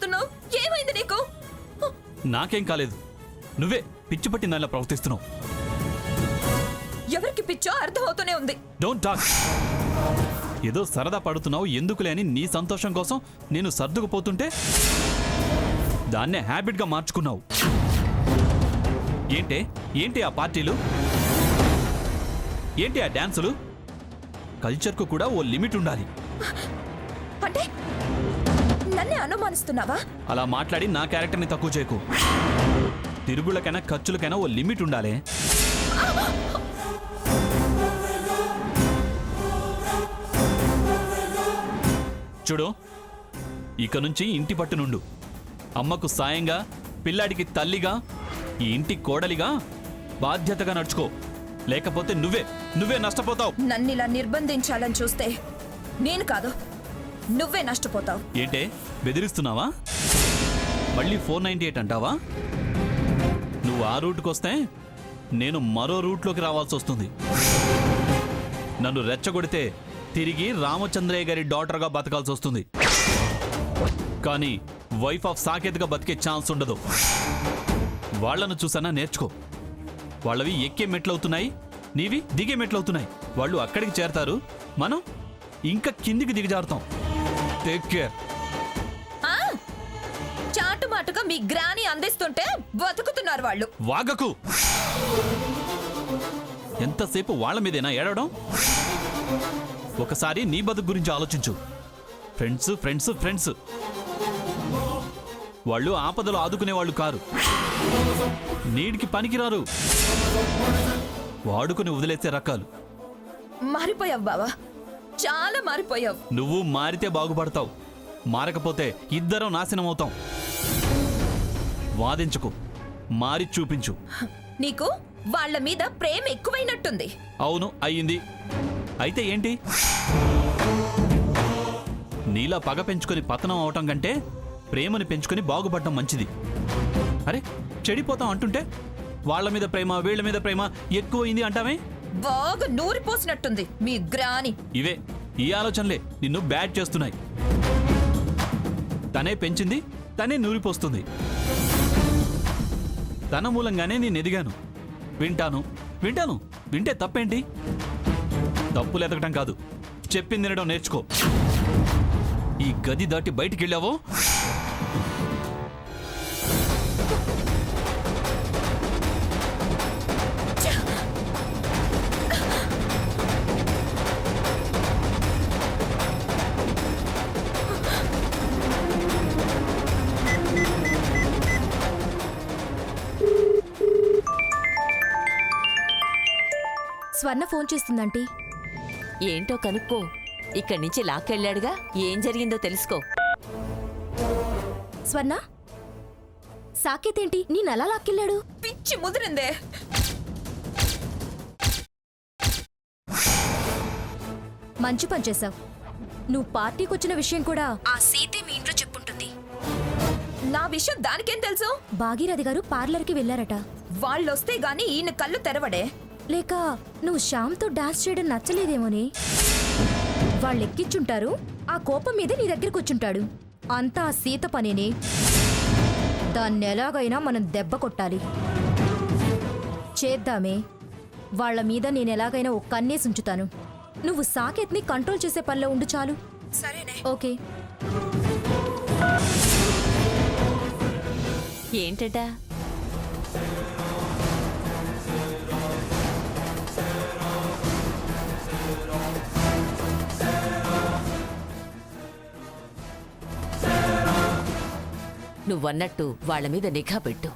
మాట్లాడుతున్నావు? ఏమైంది నీకు? నాకేం కాలేదు, నువ్వే పిచ్చి పట్టిన దానిలా ప్రవర్తిస్తున్నావు. ఎవరికి పిచ్చో అర్థమవుతూనే ఉంది. Don't talk. ఏదో సరదా పడుతున్నావు, ఎందుకులే అని నీ సంతోషం కోసం నేను సర్దుకుపోతుంటే దాన్నే హ్యాబిట్గా మార్చుకున్నావు. ఏంటి ఆ పార్టీలు, ఏంటి ఆ డాన్సులు? కల్చర్కు కూడా ఓ లిమిట్ ఉండాలి. అంటే నన్నే అనుమానిస్తున్నావా? అలా మాట్లాడి నా క్యారెక్టర్ని తక్కువ చేయకు. తిరుగులకైనా ఖర్చులకైనా ఓ లిమిట్ ఉండాలి. చూడు, ఇక నుంచి ఇంటి పట్టునుండు. అమ్మకు సాయంగా, పిల్లాడికి తల్లిగా, ఈ ఇంటి కోడలిగా బాధ్యతగా నడుచుకో. లేకపోతే నువ్వే నష్టపోతావు. నన్నిలా నిర్బంధించాలని చూస్తే నేను కాదు, నువ్వే నష్టపోతావు. ఏంటే బెదిరిస్తున్నావా? మళ్ళీ 498 అంటావా? నువ్వు ఆ రూట్కొస్తే నేను మరో రూట్లోకి రావాల్సి వస్తుంది. నన్ను రెచ్చగొడితే తిరిగి రామచంద్రయ్య గారి డాటర్గా బతకాల్సి వస్తుంది. కానీ వైఫ్ ఆఫ్ సాకేత్గా బతికే ఛాన్స్ ఉండదు. వాళ్లను చూసన్నా నేర్చుకో. వాళ్ళవి ఎక్కే మెట్లవుతున్నాయి, నీవి దిగే మెట్లవుతున్నాయి. వాళ్ళు అక్కడికి చేరతారు, మనం ఇంకా కిందికి దిగజారుతాం. Take care. చాటుమాటుగా మీ గ్రాని అందిస్తుంటే బతుకుతున్నారు వాళ్ళు. వాగకు. ఎంతసేపు వాళ్ళ మీదేనా ఏడవడం? ఒకసారి నీ బతుకు గురించి ఆలోచించు. ఫ్రెండ్స్ ఫ్రెండ్స్ ఫ్రెండ్స్ వాళ్ళు ఆపదలు ఆదుకునేవాళ్ళు కారు, నీడికి పనికిరారు, వాడుకుని వదిలేసే రకాలు. మారిపోయావు బావా, చాలా మారిపోయావు. నువ్వు మారితే బాగుపడతావు, మారకపోతే ఇద్దరం నాశనం అవుతాం. వాదించుకు, మారి చూపించు. నీకు వాళ్ళ మీద ప్రేమ ఎక్కువైనట్టుంది. అవును, అయ్యింది. అయితే ఏంటి? నీలా పగ పెంచుకొని పతనం అవటం కంటే ప్రేమని పెంచుకొని బాగుపడటం మంచిది. అరే, చెడిపోతాం అంటుంటే వాళ్ళ మీద ప్రేమ, వీళ్ళ మీద ప్రేమ ఎక్కువైంది అంటామే. బాగా నూరిపోసినట్టుంది మీ గ్రాని. ఇవే ఈ ఆలోచనలే నిన్ను బ్యాడ్ చేస్తున్నాయి. తనే పెంచింది, తనే నూరిపోస్తుంది. తన మూలంగానే నేను ఎదిగాను. వింటాను, వింటే తప్పేంటి? తప్పులు ఎదగటం కాదు, చెప్పింది తినడం నేర్చుకో. ఈ గది దాటి బయటికి వెళ్ళావో స్వర్ణ ఫోన్ చేస్తుందంటీ. ఏంటో కనుక్కో. ఇక్కడి నుంచి లాక్కెళ్ళాడుగా, ఏం జరిగిందో తెలుసుకో. స్వర్ణ, సాకేత్ ఏంటి నేనలా లాక్కెళ్ళాడు? పిచ్చి ముదిరిందే. మంచి పని చేశావు. నువ్వు పార్టీకి వచ్చిన విషయం కూడా ఆ సీతే మీ ఇంట్లో చెప్పుంటుంది. నా విషయం దానికేం తెలుసు? భాగీరథి గారు పార్లర్కి వెళ్లారట. వాళ్ళొస్తే గాని ఈయన కళ్ళు తెరవడే. లేక నువ్వు శ్యామ్తో డాన్స్ చేయడం నచ్చలేదేమోని. వాళ్ళెక్కిచ్చుంటారు, ఆ కోపం మీద నీ దగ్గరికి వచ్చుంటాడు. అంతా ఆ సీత పనేనే. దాన్ని ఎలాగైనా మనం దెబ్బ కొట్టాలి. చేద్దామే. వాళ్ల మీద నేను ఎలాగైనా ఒక కన్నేసి ఉంచుతాను. నువ్వు సాకేత్ని కంట్రోల్ చేసే పనిలో ఉండు చాలు. సరేనే. ఓకే. ఏంటట? నువ్వన్నట్టు వాళ్ళ మీద నిఘా పెట్టు.